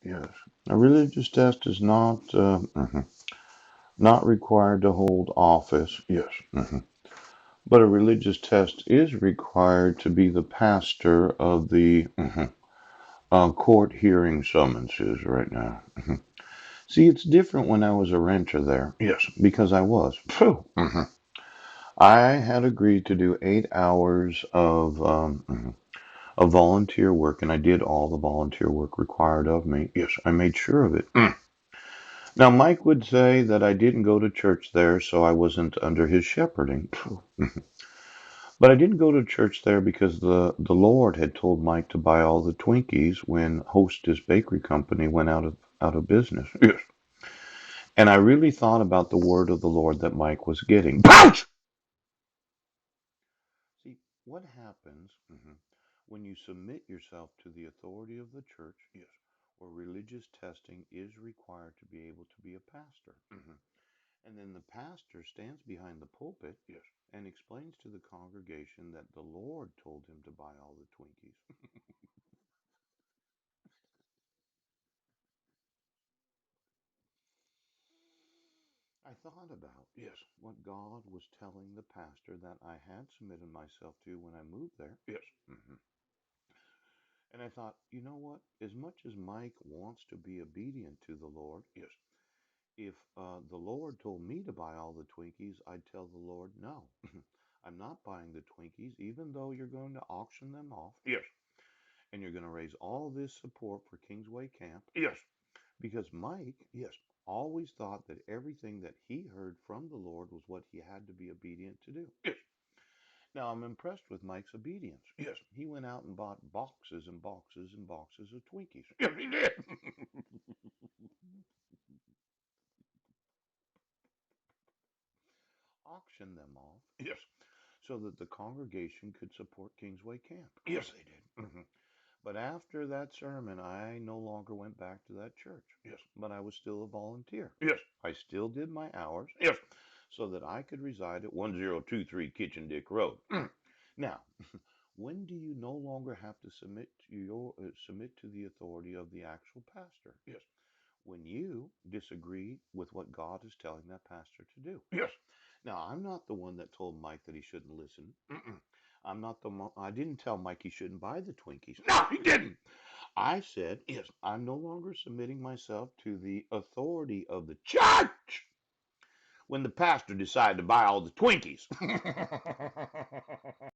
Yes. A religious test is not required to hold office. Yes. But a religious test is required to be the pastor of the court hearing summonses right now. See, it's different when I was a renter there. Yes, because I was. Phew. I had agreed to do 8 hours of volunteer work, and I did all the volunteer work required of me. Yes, I made sure of it. Now, Mike would say that I didn't go to church there, so I wasn't under his shepherding. But I didn't go to church there because the Lord had told Mike to buy all the Twinkies when Hostess Bakery Company went out of business. Yes. And I really thought about the word of the Lord that Mike was getting. Pouch! See, what happens when you submit yourself to the authority of the church, yes, or religious testing is required to be able to be a pastor. And then the pastor stands behind the pulpit, yes, and explains to the congregation that the Lord told him to buy all the Twinkies. I thought about, yes, what God was telling the pastor that I had submitted myself to when I moved there. Yes. And I thought, you know what? As much as Mike wants to be obedient to the Lord, yes, if the Lord told me to buy all the Twinkies, I'd tell the Lord, no, I'm not buying the Twinkies, even though you're going to auction them off. Yes. And you're going to raise all this support for Kingsway Camp. Yes. Because Mike, yes, always thought that everything that he heard from the Lord was what he had to be obedient to do. Yes. Now, I'm impressed with Mike's obedience. Yes. He went out and bought boxes and boxes and boxes of Twinkies. Yes, he did. Auctioned them off. Yes. So that the congregation could support Kingsway Camp. Yes, they did. But after that sermon, I no longer went back to that church. Yes. But I was still a volunteer. Yes. I still did my hours. Yes. So that I could reside at 1023 Kitchen Dick Road. Now, when do you no longer have to submit to the authority of the actual pastor? Yes. When you disagree with what God is telling that pastor to do. Yes. Now, I'm not the one that told Mike that he shouldn't listen. I'm not the one. I didn't tell Mike he shouldn't buy the Twinkies. No, he didn't. I said, yes, I'm no longer submitting myself to the authority of the church when the pastor decided to buy all the Twinkies.